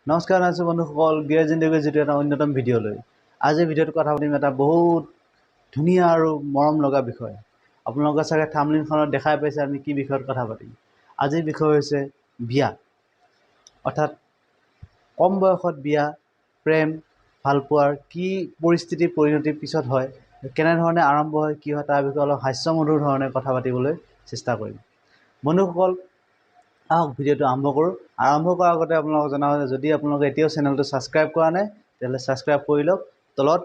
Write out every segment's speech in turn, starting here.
নমস্কাৰ আছো বন্ধুসকল, বিয়াৰ জিন্দগীৰ যিটো এটা অন্যতম ভিডিঅ'লৈ। আজিৰ ভিডিঅ'টোত কথা পাতিম এটা বহুত ধুনীয়া আৰু মৰম লগা বিষয়। আপোনালোকে চাগে থাম্বনেইলখনত দেখাই পাইছে আমি কি বিষয়ত কথা পাতিম। আজিৰ বিষয় হৈছে বিয়া, অৰ্থাৎ কম বয়সত বিয়া, প্ৰেম, ভালপোৱাৰ কি পৰিস্থিতিৰ পৰিণতিৰ পিছত হয়, কেনেধৰণে আৰম্ভ হয়, কি হয়, তাৰ বিষয়ে অলপ হাস্যমধুৰ ধৰণে কথা পাতিবলৈ চেষ্টা কৰিম। বন্ধুসকল, আহক ভিডিঅ'টো আৰম্ভ কৰোঁ। আৰম্ভ কৰাৰ আগতে আপোনালোকক জনাওঁ যে যদি আপোনালোকে এতিয়াও চেনেলটো ছাবস্ক্ৰাইব কৰা নাই তেতিয়াহ'লে ছাবস্ক্ৰাইব কৰি লওক। তলত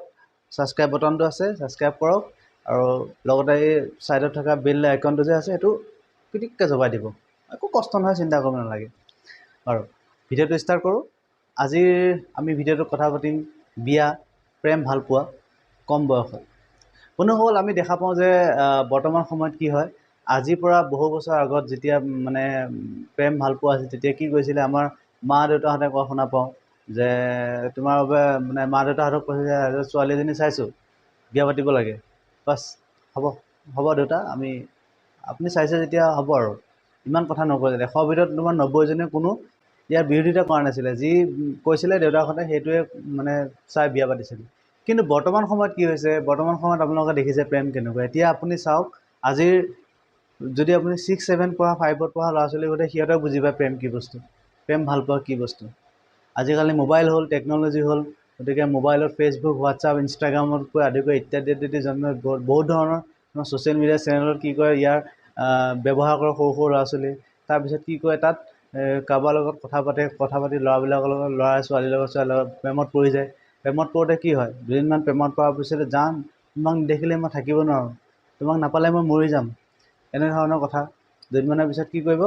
ছাবস্ক্ৰাইব বটনটো আছে, ছাবস্ক্ৰাইব কৰক আৰু লগতে এই ছাইডত থকা বেল আইকনটো যে আছে সেইটো পিটিককৈ জবাই দিব। একো কষ্ট নহয়, চিন্তা কৰিব নালাগে। বাৰু ভিডিঅ'টো ষ্টাৰ্ট কৰোঁ। আজিৰ আমি ভিডিঅ'টোত কথা পাতিম বিয়া, প্ৰেম, ভালপোৱা কম বয়সত। বন্ধুসকল, আমি দেখা পাওঁ যে বৰ্তমান সময়ত কি হয়, আজিৰ পৰা বহু বছৰ আগত যেতিয়া প্ৰেম ভালপোৱা আছিল তেতিয়া কি কৈছিলে, আমাৰ মা দেউতাহঁতে কোৱা শুনা পাওঁ যে তোমাৰ বাবে মা দেউতাহঁতক কৈছে যে ছোৱালী এজনী চাইছোঁ, বিয়া পাতিব লাগে, বাছ হ'ব হ'ব দেউতা, আপুনি চাইছে যেতিয়া হ'ব আৰু। ইমান কথা নকয়, 100ৰ ভিতৰত তোমাৰ 90জনে কোনো ইয়াৰ বিৰোধিতা কৰা নাছিলে। যি কৈছিলে দেউতাহঁতে সেইটোৱে চাই বিয়া পাতিছিল। কিন্তু বৰ্তমান সময়ত কি হৈছে, বৰ্তমান সময়ত আপোনালোকে দেখিছে প্ৰেম কেনেকুৱা। এতিয়া আপুনি চাওক, আজিৰ যদি আপুনি 6, 7 পঢ়া, 5ত পঢ়া ল'ৰা ছোৱালীৰ সৈতে সিহঁতেও বুজি পায় প্ৰেম কি বস্তু, প্ৰেম ভালপোৱা কি বস্তু। আজিকালি মোবাইল হ'ল, টেকন'লজি হ'ল, গতিকে মোবাইলত ফেচবুক, হোৱাটছআপ, ইনষ্টাগ্ৰামতকৈ আদি কৰি ইত্যাদি ইত্যাদি বহুত ধৰণৰ ছ'চিয়েল মিডিয়া চেনেলত কি কৰে, ইয়াৰ ব্যৱহাৰ কৰে সৰু সৰু ল'ৰা ছোৱালী। তাৰপিছত কি কৰে, তাত কাৰোবাৰ লগত কথা পাতি ল'ৰাবিলাকৰ লগত, ল'ৰাই ছোৱালীৰ লগত, ছোৱালীৰ লগত প্ৰেমত পৰি যায়। প্ৰেমত পৰোঁতে কি হয়, দুদিনমান প্ৰেমত পৰাৰ পিছতে যাম, তোমাক দেখিলে মই থাকিব নোৱাৰোঁ, তোমাক নাপালে মই মৰি যাম, এনেধৰণৰ কথা। দুদিনমানৰ পিছত কি কৰিব,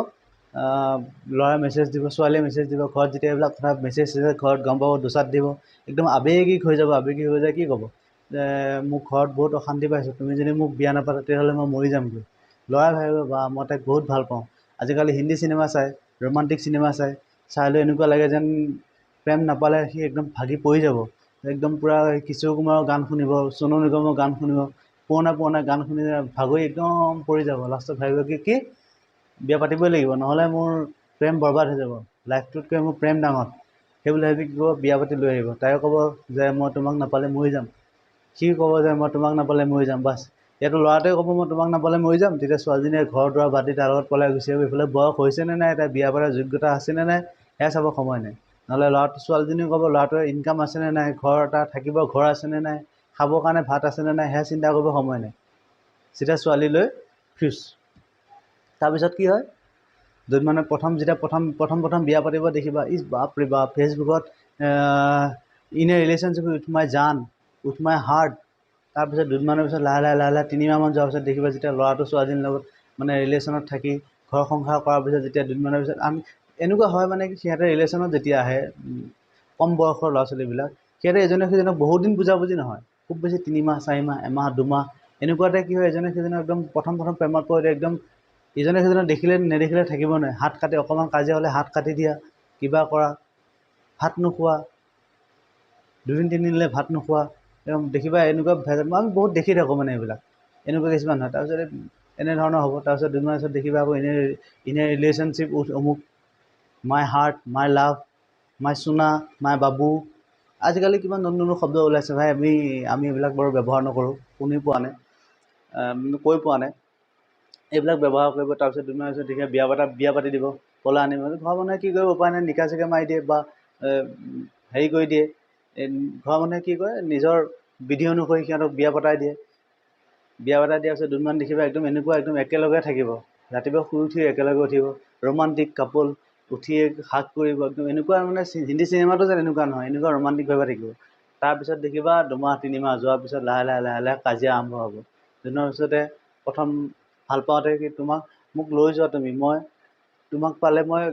ল'ৰাই মেছেজ দিব, ছোৱালীয়ে মেছেজ দিব। ঘৰত যেতিয়া এইবিলাক কথা মেছেজ ঘৰত গম পাব, দুচাত দিব, একদম আৱেগিক হৈ যাব। আৱেগিক হৈ যায় কি ক'ব যে মোক ঘৰত বহুত অশান্তি পাইছোঁ, তুমি যদি মোক বিয়া নাপাতা তেতিয়াহ'লে মই মৰি যামগৈ। ল'ৰাই ভাবিব বা মই তাইক বহুত ভাল পাওঁ। আজিকালি হিন্দী চিনেমা চাই, ৰোমাণ্টিক চিনেমা চাই লৈ এনেকুৱা লাগে যেন প্ৰেম নাপালে সি একদম ভাগি পৰি যাব। একদম পূৰা কিশোৰ কুমাৰৰ গান শুনিব, সোণু নিগমৰ গান শুনিব, পুৰণা গান শুনি ভাগৰি একদম পৰি যাব। লাষ্টত ভাবিব কি বিয়া পাতিবই লাগিব, নহ'লে মোৰ প্ৰেম বৰবাদ হৈ যাব, লাইফটোতকৈ মোৰ প্ৰেম ডাঙৰ। সেইবুলি ভাবি কি ক'ব, বিয়া পাতি লৈ আহিব। তাইও ক'ব যে মই তোমাক নাপালে মৰি যাম, সিও ক'ব যে মই তোমাক নাপালে মৰি যাম। বাছ ইয়াতো ল'ৰাটোৱে ক'ব মই তোমাক নাপালে মৰি যাম, তেতিয়া ছোৱালীজনীয়ে ঘৰ দুৱাৰ বাদ দি তাৰ লগত পলাই গুচি আহিব। এইফালে বয়স হৈছেনে নাই, তাই বিয়া পতাৰ যোগ্যতা আছেনে নাই সেয়া চাব সময় নাই। নহ'লে ছোৱালীজনীও ক'ব ল'ৰাটোৱে ইনকাম আছেনে নাই, ঘৰ এটা থাকিব ঘৰ আছেনে নাই, খাবৰ কাৰণে ভাত আছেনে নাই, সেয়া চিন্তা কৰিব সময় নাই। চিধা ছোৱালীলৈ ফিউজ। তাৰপিছত কি হয়, দুদিনমানৰ যেতিয়া প্ৰথম বিয়া পাতিব দেখিবা, বাপৰে বাপ, ফেচবুকত in a relationship with my জান, উইথ মাই হাৰ্ট। তাৰপিছত দুদিনমানৰ পিছত লাহে লাহে 3 মাহমান যোৱাৰ পিছত দেখিবা, যেতিয়া ল'ৰাটো ছোৱালীজনীৰ লগত ৰিলেশ্যনত থাকি ঘৰ সংসাৰ কৰাৰ পিছত যেতিয়া দুদিনমানৰ পিছত এনেকুৱা হয় কি সিহঁতে ৰিলেশ্যনত যেতিয়া আহে, কম বয়সৰ ল'ৰা ছোৱালীবিলাক, সিহঁতে এজনে সিজনক বহুত দিন বুজাবুজি নহয়, খুব বেছি 3 মাহ 4 মাহ, এমাহ 2 মাহ, এনেকুৱাতে কি হয়, এজনে সিজনক একদম প্ৰথম প্ৰেমত পৰোঁতে একদম ইজনে সিজনক নেদেখিলে থাকিব নোৱাৰে। হাত কাটি, অকণমান কাজিয়া হ'লে হাত কাটি দিয়া, কিবা কৰা, ভাত নোখোৱা, 2 দিন 3 দিনলৈ ভাত নোখোৱা, দেখিবা এনেকুৱা আমি বহুত দেখি থাকোঁ এইবিলাক। এনেকুৱা কিছুমান হয়। তাৰপিছত এনেধৰণৰ হ'ব। তাৰপিছত দুদিনমানৰ পিছত দেখিবা আকৌ ইন এ ৰিলেশ্যনশ্বিপ উইথ অমুক, মাই হাৰ্ট, মাই লাভ, মাই সোনা, মাই বাবু। আজিকালি কিমান নতুন নতুন শব্দ ওলাইছে ভাই, আমি এইবিলাক বাৰু ব্যৱহাৰ নকৰোঁ, শুনি পোৱা নাই, কৈ পোৱা নাই। এইবিলাক ব্যৱহাৰ কৰিব। তাৰপিছত দুদিনমানৰ পিছত দেখিবা বিয়া পাতি দিব, পলাই আনিব। ঘৰৰ মানুহে কি কৰিব, উপায় নাই, নিকাহ চিকাহ মাৰি দিয়ে বা হেৰি কৰি দিয়ে। ঘৰৰ মানুহে কি কৰে, নিজৰ বিধি অনুসৰি সিহঁতক বিয়া পতাই দিয়ে। বিয়া পতাই দিয়াৰ পিছত দুদিনমান দেখিবা একদম একেলগে থাকিব, ৰাতিপুৱা শুই উঠি একেলগে উঠিব, ৰোমাণ্টিক কাপল, উঠিয়ে হাগ কৰিব, একদম এনেকুৱা হিন্দী চিনেমাটো যেন এনেকুৱা নহয়, এনেকুৱা ৰোমাণ্টিকভাৱে থাকিব। তাৰপিছত দেখিবা 2 মাহ 3 মাহ যোৱাৰ পিছত লাহে লাহে কাজিয়া আৰম্ভ হ'ব। দুদিনৰ পিছতে প্ৰথম ভাল পাওঁতে কি মোক লৈ যোৱা তুমি, মই তোমাক পালে মই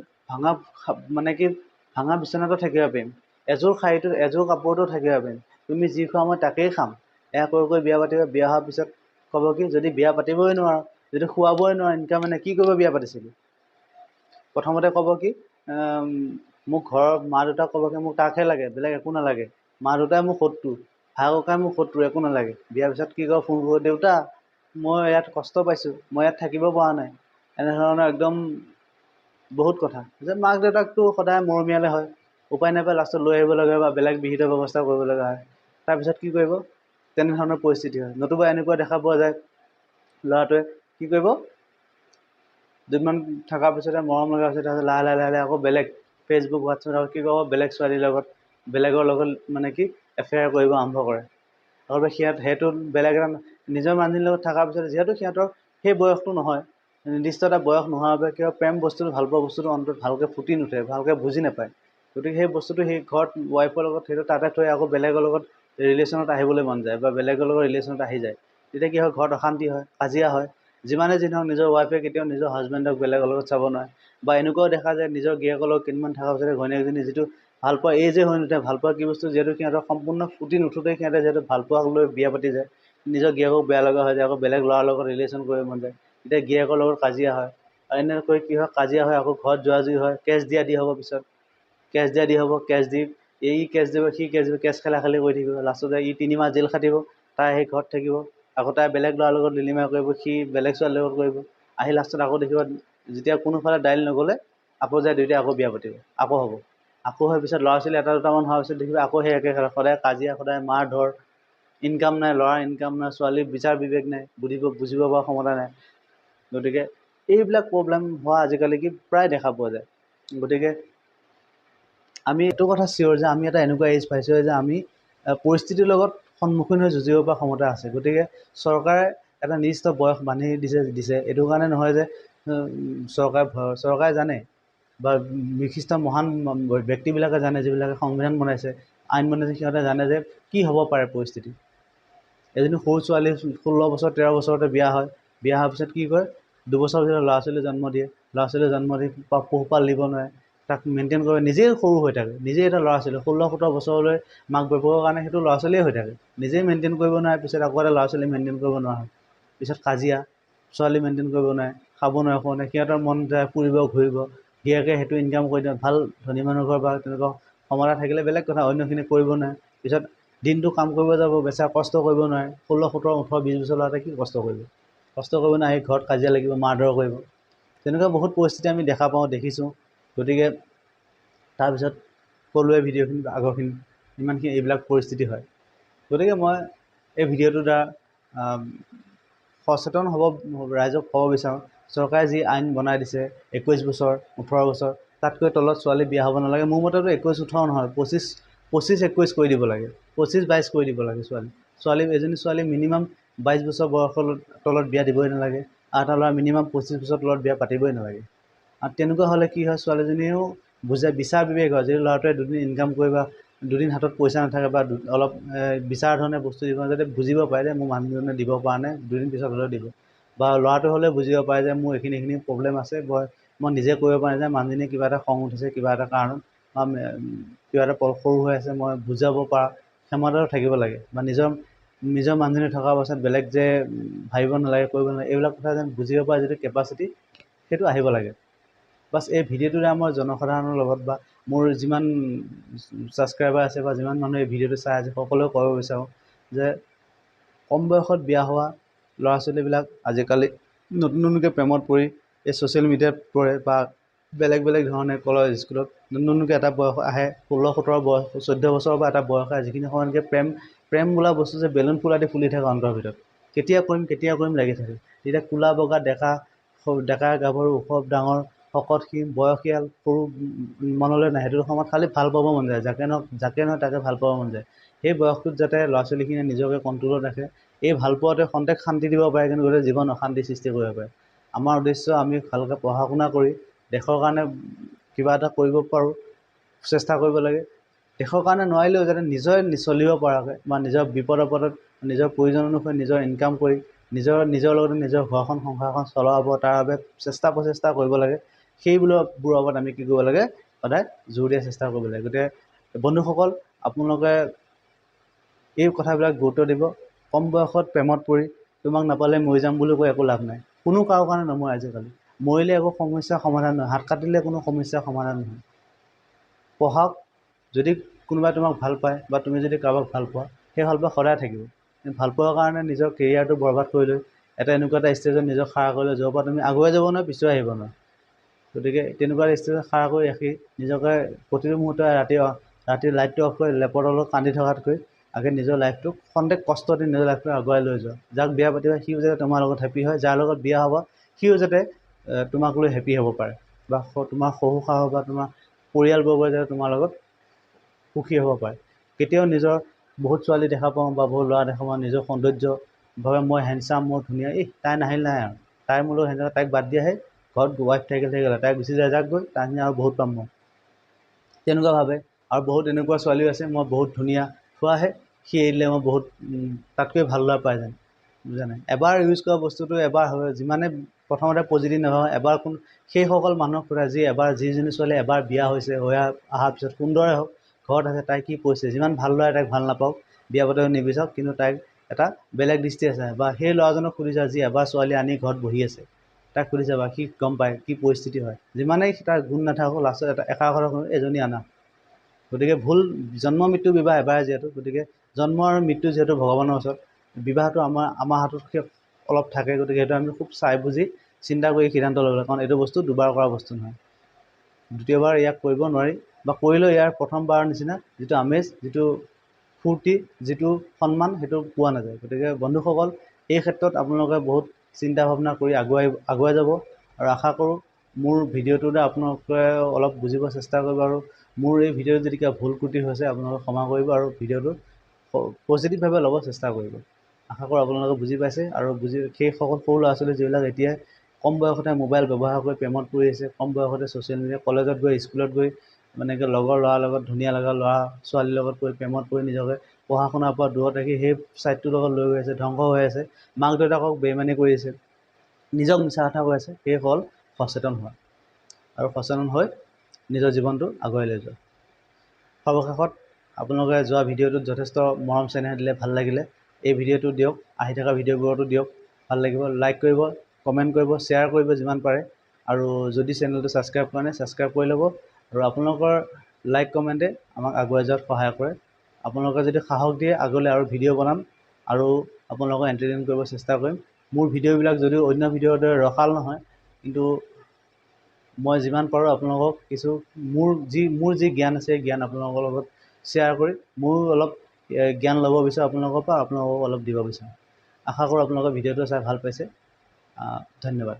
ভাঙা বিচনাতো থাকিব পাৰিম, এযোৰ শাড়ীটো এযোৰ কাপোৰতো থাকিব পাৰিম, তুমি যি খোৱা মই তাকেই খাম। এয়া কৈ বিয়া পাতিব। বিয়া হোৱাৰ পিছত ক'ব কি, যদি বিয়া পাতিবই নোৱাৰোঁ, যদি খোৱাবই নোৱাৰোঁ, এনেকুৱা কি কৰিব বিয়া পাতিছিলি। প্ৰথমতে ক'ব কি, মোক ঘৰৰ মা দেউতাক ক'ব কি মোক তাকহে লাগে, বেলেগ একো নালাগে। মা দেউতাই মোৰ শত্ৰু, ভাই ককাই মোৰ শত্ৰু, একো নালাগে। বিয়াৰ পিছত কি কয়, ফোন কৰিব, দেউতা মই ইয়াত কষ্ট পাইছোঁ, মই ইয়াত থাকিব পৰা নাই, এনেধৰণৰ একদম বহুত কথা। যে মাক দেউতাকটো সদায় মৰমীয়ালে হয়, উপায় নাপায় লাষ্টত লৈ আহিব লগা বা বেলেগ বিহিত ব্যৱস্থা কৰিব লগা হয়। তাৰপিছত কি কৰিব, তেনেধৰণৰ পৰিস্থিতি হয়। নতুবা এনেকুৱা দেখা পোৱা যায় ল'ৰাটোৱে কি কৰিব, দুদিনমান থকাৰ পিছতে মৰম লগাৰ পিছত লাহে লাহে লাহে লাহে আকৌ বেলেগ ফেচবুক হোৱাটছএপত কি কৰিব, বেলেগ ছোৱালীৰ লগত বেলেগৰ লগত মানে কি এফেয়াৰ কৰিব আৰম্ভ কৰে। আৰু সেইটো বেলেগ এটা নিজৰ মানুহজনীৰ লগত থকাৰ পিছত যিহেতু সিহঁতৰ সেই বয়সটো নহয়, নিৰ্দিষ্ট এটা বয়স নোহোৱাৰ বাবে কিয় প্ৰেম বস্তুটো ভাল পোৱা বস্তুটো অন্তত ভালকৈ ফুটি নুঠে, ভালকৈ বুজি নাপায়। গতিকে সেই বস্তুটো সেই ঘৰত ৱাইফৰ লগত সেইটো তাতে থৈ আকৌ বেলেগৰ লগত ৰিলেশ্যনত আহিবলৈ মন যায় বা বেলেগৰ লগত ৰিলেশ্যনত আহি যায়। তেতিয়া কি হয়, ঘৰত অশান্তি হয়, কাজিয়া হয়। যিমানে যি নহওক নিজৰ ৱাইফে কেতিয়াও নিজৰ হাজবেণ্ডক বেলেগৰ লগত চাব নোৱাৰে। বা এনেকুৱাও দেখা যায় নিজৰ গিৰিয়েকৰ লগত কেইদিনমান থকাৰ পিছতে ঘৈণীয়েকজনী যিটো ভাল পোৱা এই যে হৈ নুঠে, ভাল পোৱা কি বস্তু যিহেতু সিহঁতৰ সম্পূৰ্ণ ফুটি নুঠোঁতেই সিহঁতে যিহেতু ভাল পোৱাক লৈ বিয়া পাতি যায়, নিজৰ গিৰিয়েকক বেয়া লগা হৈ যায়, আকৌ বেলেগ ল'ৰাৰ লগত ৰিলেশ্যন কৰিব মন যায়। তেতিয়া গিৰিয়েকৰ লগত কাজিয়া হয়, আৰু এনেকৈ কি হয়, কাজিয়া হয় আকৌ ঘৰত জোৰা-জুৰি হয়, কেছ দিয়া দি হ'ব, পিছত কেছ দিয়া দি হ'ব, কেছ দি এই কেছ দিব সি কেছ দিব, কেছ খেলা খেলি কৰি থাকিব। লাষ্টতে ই 3 মাহ জেল খাটিব, তাই সেই ঘৰত থাকিব, আকৌ তাই বেলেগ ল'ৰাৰ লগত লিলিমাই কৰিব, সি বেলেগ ছোৱালীৰ লগত কৰিব। আহি লাষ্টত আকৌ দেখিব যেতিয়া কোনোফালে দাইল নগ'লে আকৌ যায় দুয়োটাই আকৌ বিয়া পাতিব, আকৌ হ'ব, আকৌ হৈ পিছত ল'ৰা-ছোৱালী এটা দুটামান হোৱাৰ পিছত দেখিব আকৌ সেই একে সদায় কাজিয়া, সদায় মাৰ ধৰ, ইনকাম নাই, ল'ৰাৰ ইনকাম নাই, ছোৱালীৰ বিচাৰ বিবেক নাই, বুজিব পৰা ক্ষমতা নাই। গতিকে এইবিলাক প্ৰব্লেম হোৱা আজিকালি কি প্ৰায় দেখা পোৱা যায়। গতিকে আমি এইটো কথা চিয়'ৰ যে আমি এটা এনেকুৱা এজ পাইছোঁ যে আমি পৰিস্থিতিৰ লগত সন্মুখীন হৈ যুঁজিব পৰা ক্ষমতা আছে। গতিকে চৰকাৰে এটা নিৰ্দিষ্ট বয়স বান্ধি দিছে এইটো কাৰণে নহয় যে চৰকাৰে জানে বা বিশিষ্ট মহান ব্যক্তিবিলাকে জানে, যিবিলাকে সংবিধান বনাইছে, আইন বনাইছে, সিহঁতে জানে যে কি হ'ব পাৰে পৰিস্থিতি। এজনী সৰু ছোৱালী 16 বছৰ 13 বছৰতে বিয়া হয়, বিয়া হোৱাৰ পিছত কি কৰে, 2 বছৰ পিছত ল'ৰা-ছোৱালী জন্ম দিয়ে, ল'ৰা-ছোৱালী জন্ম দি পোহপাল দিব নোৱাৰে, তাক মেইনটেইন কৰে, নিজেই সৰু হৈ থাকে, নিজেই এটা ল'ৰা-ছোৱালী 16-17 বছৰলৈ মাক বাপেকৰ কাৰণে সেইটো ল'ৰা-ছোৱালীয়ে হৈ থাকে, নিজেই মেইনটেইন কৰিব নোৱাৰে, পিছত আকৌ এটা ল'ৰা-ছোৱালী মেইনটেইন কৰিব নোৱাৰা হয়, পিছত কাজিয়া, ছোৱালী মেইনটেইন কৰিব নোৱাৰে, খাব নোৱাৰে, শুব নোৱাৰে, সিহঁতৰ মন যায় ফুৰিব ঘূৰিব, গিৰিয়েকে সেইটো ইনকাম কৰি দিয়ে, ভাল ধনী মানুহ ঘৰ বা তেনেকুৱা ক্ষমতা থাকিলে বেলেগ কথা, অন্যখিনি কৰিব নোৱাৰে, পিছত দিনটো কাম কৰিব যাব, বেচেৰা কষ্ট কৰিব নোৱাৰে, 16, 17, 18, 20 বছৰ ল'ৰাটোৱে কি কষ্ট কৰিব, কষ্ট কৰিব নোৱাৰে, আহি ঘৰত কাজিয়া লাগিব, মাৰ ধৰ কৰিব। তেনেকুৱা বহুত পৰিস্থিতি আমি দেখা পাওঁ, দেখিছোঁ। গতিকে তাৰপিছত ক'লোৱে ভিডিঅ'খিনি আগৰখিনি ইমানখিনি এইবিলাক পৰিস্থিতি হয়। গতিকে মই এই ভিডিঅ'টোৰ দ্বাৰা সচেতন হ'ব ৰাইজক ক'ব বিচাৰোঁ, চৰকাৰে যি আইন বনাই দিছে 21 বছৰ 18 বছৰ তাতকৈ তলত ছোৱালী বিয়া হ'ব নালাগে। মোৰ মতেতো 21 18 নহয়, 25 21 কৰি দিব লাগে, 25 22 কৰি দিব লাগে। এজনী ছোৱালী মিনিমাম 22 বছৰ বয়সৰ তলত বিয়া দিবই নালাগে, আৰু এটা ল'ৰা মিনিমাম 25 বছৰ তলত বিয়া পাতিবই নালাগে। আৰু তেনেকুৱা হ'লে কি হয়, ছোৱালীজনীয়েও বিচাৰ বিবেক হয়, যদি ল'ৰাটোৱে দুদিন ইনকাম কৰিব বা দুদিন হাতত পইচা নাথাকে বা অলপ বিচাৰ ধৰণে বস্তু দিব, যাতে বুজিব পাৰে যে মোৰ মানুহজনে দিব পৰা নাই, দুদিন পিছত হ'লেও দিব, বা ল'ৰাটো হ'লেও বুজিব পাৰে যে মোৰ এইখিনি প্ৰব্লেম আছে, মই নিজে কৰিব পৰা নাই, যে মানুহজনীয়ে কিবা এটা খং উঠিছে, কিবা এটা কাৰণত বা কিবা এটা সৰু হৈ আছে, মই বুজাব পৰা ক্ষমতাও থাকিব লাগে, বা নিজৰ মানুহজনী থকাৰ পাছত বেলেগ যে ভাবিব নালাগে, কৰিব নালাগে, এইবিলাক কথা যেন বুজিব পৰা যিটো কেপাচিটি সেইটো আহিব লাগে। বাছ এই ভিডিঅ'টোৰে মই জনসাধাৰণৰ লগত বা মোৰ যিমান ছাবস্ক্ৰাইবাৰ আছে বা যিমান মানুহে এই ভিডিঅ'টো চাই আছে সকলোৱে ক'ব বিচাৰোঁ যে কম বয়সত বিয়া হোৱা ল'ৰা ছোৱালীবিলাক আজিকালি নতুন নতুনকৈ প্ৰেমত পৰি এই ছ'চিয়েল মিডিয়াত পৰে বা বেলেগ ধৰণে কলেজ স্কুলত নতুনকৈ এটা বয়স আহে, 16 17 বয়স 14 বছৰৰ পৰা এটা বয়স আহে, যিখিনি সময়তকৈ প্ৰেম বোলা বস্তু যে বেলুন ফুলা দি ফুলি থাকে অন্তৰৰ ভিতৰত, কেতিয়া কৰিম লাগি থাকে। তেতিয়া কোলা বগা ডেকা গাভৰু, ওখ ডাঙৰ, শকত ক্ষীণ, বয়সীয়াল সৰু মনলৈ নাহে, সেইটো সময়ত খালী ভাল পাব মন যায়, যাকে নহয় তাকে ভাল পাব মন যায়। সেই বয়সটোত যাতে ল'ৰা ছোৱালীখিনিয়ে নিজকে কণ্ট্ৰলত ৰাখে, এই ভাল পোৱাতে খন্তেক শান্তি দিব পাৰে, কিন্তু গোটেই জীৱন অশান্তি সৃষ্টি কৰিব পাৰে। আমাৰ উদ্দেশ্য আমি ভালকৈ পঢ়া শুনা কৰি দেশৰ কাৰণে কিবা এটা কৰিব পাৰোঁ, চেষ্টা কৰিব লাগে। দেশৰ কাৰণে নোৱাৰিলেও যাতে নিজে চলিব পৰাকৈ বা নিজৰ বিপদ আপদত নিজৰ প্ৰয়োজন অনুসৰি নিজৰ ইনকাম কৰি নিজৰ লগতে নিজৰ ঘৰখন সংসাৰখন চলাব, তাৰ বাবে প্ৰচেষ্টা কৰিব লাগে। সেইবোৰৰ ওপৰত আমি কি কৰিব লাগে, সদায় জোৰ দিয়া চেষ্টা কৰিব লাগে। গতিকে বন্ধুসকল, আপোনালোকে এই কথাবিলাক গুৰুত্ব দিব। কম বয়সত প্ৰেমত পৰি তোমাক নাপালে মৰি যাম বুলি কৈ একো লাভ নাই। কোনো কাৰো কাৰণে নমৰে আজিকালি। মৰিলে একো সমস্যাৰ সমাধান নহয়, হাত কাটিলে কোনো সমস্যাৰ সমাধান নহয়। পঢ়াওক, যদি কোনোবাই তোমাক ভাল পায় বা তুমি যদি কাৰোবাক ভাল পোৱা, সেই ভাল পোৱা সদায় থাকিব। ভাল পোৱাৰ কাৰণে নিজৰ কেৰিয়াৰটো বৰবাদ কৰি লৈ এটা এনেকুৱা এটা ষ্টেজত নিজক খাৰা কৰি লৈ যোৱাৰ পৰা তুমি আগুৱাই যাব নোৱাৰা, পিছুৱাই আহিব নোৱাৰা। গতিকে তেনেকুৱা ষ্টেজত খাৰা কৰি ৰাখি নিজকে প্ৰতিটো মুহূৰ্তে ৰাতি লাইটটো অফ কৰি লেপৰ তলত কান্দি থকাতকৈ আগে নিজৰ লাইফটোক খন্তেক কষ্ট দি নিজৰ লাইফটো আগুৱাই লৈ যোৱা। যাক বিয়া পাতিবা সিও যাতে তোমাৰ লগত হেপ্পী হয়, যাৰ লগত বিয়া হ'ব সিও যাতে তোমাক লৈ হেপ্পী হ'ব পাৰে, বা তোমাৰ শহু শাহু বা তোমাৰ পৰিয়ালবৰ্গই যাতে তোমাৰ লগত সুখী হ'ব পাৰে। কেতিয়াও নিজৰ বহুত ছোৱালী দেখা পাওঁ বা বহুত ল'ৰা দেখা পাওঁ নিজৰ সৌন্দৰ্য ভাবে মই হেণ্ডচাম, মই ধুনীয়া, তাই নাহিল নাই আৰু তাই মোৰ লগত হেণ্ডচাম, তাইক বাদ দিয়াহে ঘৰত ৱাইফ থাকিলে তাই গুচি যায়, যাক গৈ তাৰ নিচিনা আৰু বহুত পাম মই, তেনেকুৱা ভাবে। আৰু বহুত এনেকুৱা ছোৱালীও আছে মই বহুত ধুনীয়া, চোৱাহে সি এৰিলে মই বহুত তাতকৈ ভাল ল'ৰা পাই যাম, বুজা নাই। এবাৰ ইউজ কৰা বস্তুটো এবাৰ হয়, যিমানে প্ৰথমতে পজিটিভ নহয়, এবাৰ সেইসকল মানুহক সোধা যিজনী ছোৱালী এবাৰ বিয়া হৈছে, হৈ অহাৰ পিছত সুন্দৰে হওক ঘৰত আছে, তাই কি পৰিছে, যিমান ভাল ল'ৰাই তাইক ভাল নাপাওক, বিয়া পাতিব নিবিচাৰক, কিন্তু তাইক এটা বেলেগ দৃষ্টি আছে। বা সেই ল'ৰাজনক সুধিছা যি এবাৰ ছোৱালী আনি ঘৰত বহি আছে, তাক সুধিছা বা সি গম পায় কি পৰিস্থিতি হয়, যিমানেই তাৰ গুণ নাথাকক লাষ্টত এষাৰ এজনী আনা। গতিকে ভুল, জন্ম মৃত্যু বিবাহ এবাৰে যিহেতু, গতিকে জন্ম আৰু মৃত্যু যিহেতু ভগৱানৰ ওচৰত, বিবাহটো আমাৰ হাতত অলপ থাকে, গতিকে সেইটো আমি খুব চাই বুজি চিন্তা কৰি সিদ্ধান্ত ল'ব লাগে, কাৰণ এইটো বস্তু দুবাৰ কৰা বস্তু নহয়, দ্বিতীয়বাৰ ইয়াক কৰিব নোৱাৰি, বা কৰিলেও ইয়াৰ প্ৰথমবাৰৰ নিচিনা যিটো আমেজ, যিটো ফূৰ্তি, যিটো সন্মান, সেইটো পোৱা নাযায়। গতিকে বন্ধুসকল, এই ক্ষেত্ৰত আপোনালোকে বহুত চিন্তা ভাৱনা কৰি আগুৱাই যাব, আৰু আশা কৰোঁ মোৰ ভিডিঅ'টোতে আপোনালোকে অলপ বুজিব চেষ্টা কৰিব, আৰু মোৰ এই ভিডিঅ'ত যদি কিবা ভুল ত্ৰুটি হৈছে আপোনালোকে ক্ষমা কৰিব, আৰু ভিডিঅ'টো পজিটিভভাৱে ল'ব চেষ্টা কৰিব। আশা কৰোঁ আপোনালোকে বুজি পাইছে, আৰু সেইসকল সৰু ল'ৰা ছোৱালী যিবিলাক এতিয়া কম বয়সতে মোবাইল ব্যৱহাৰ কৰি প্ৰেমত পৰি আছে, কম বয়সতে ছ'চিয়েল মিডিয়া, কলেজত গৈ স্কুলত গৈ মানে কি লগৰ ল'ৰাৰ লগত, ধুনীয়া লগা ল'ৰা ছোৱালীৰ লগত পৰি প্ৰেমত পৰি নিজকে পঢ়া শুনাৰ পৰা দূৰত ৰাখি সেই ছাইডটোৰ লগত লৈ গৈ আছে, ধ্বংস হৈ আছে, মাক দেউতাকক বেইমানি কৰি আছে, নিজক মিছা কথা কৈ আছে। সেইসকল সচেতন হোৱা, আৰু সচেতন হৈ নিজৰ জীৱনটো আগুৱাই লৈ যোৱা। সৰ্বশেষত আপোনালোকে যোৱা ভিডিঅ'টোত যথেষ্ট মৰম চেনেহ দিলে, ভাল লাগিলে। এই ভিডিঅ'টো দিয়ক, আহি থকা ভিডিঅ'বোৰতো দিয়ক, ভাল লাগিব। লাইক কৰিব, কমেণ্ট কৰিব, শ্বেয়াৰ কৰিব যিমান পাৰে, আৰু যদি চেনেলটো ছাবস্ক্ৰাইব কৰা নাই ছাবস্ক্ৰাইব কৰি ল'ব। আৰু আপোনালোকৰ লাইক কমেণ্টে আমাক আগুৱাই যোৱাত সহায় কৰে। আপোনালোকে যদি সাহস দিয়ে আগলৈ আৰু ভিডিঅ' বনাম, আৰু আপোনালোকক এণ্টাৰটেইন কৰিব চেষ্টা কৰিম। মোৰ ভিডিঅ'বিলাক যদিও অন্য ভিডিঅ'ৰ দৰে ৰসাল নহয়, কিন্তু মই যিমান পাৰোঁ আপোনালোকক মোৰ যি জ্ঞান আছে, সেই জ্ঞান আপোনালোকৰ লগত শ্বেয়াৰ কৰি মোৰো অলপ জ্ঞান ল'ব বিচাৰোঁ আপোনালোকৰ পৰা, আপোনালোকক অলপ দিব বিচাৰোঁ। আশা কৰোঁ আপোনালোকে ভিডিঅ'টো চাই ভাল পাইছে। ধন্যবাদ।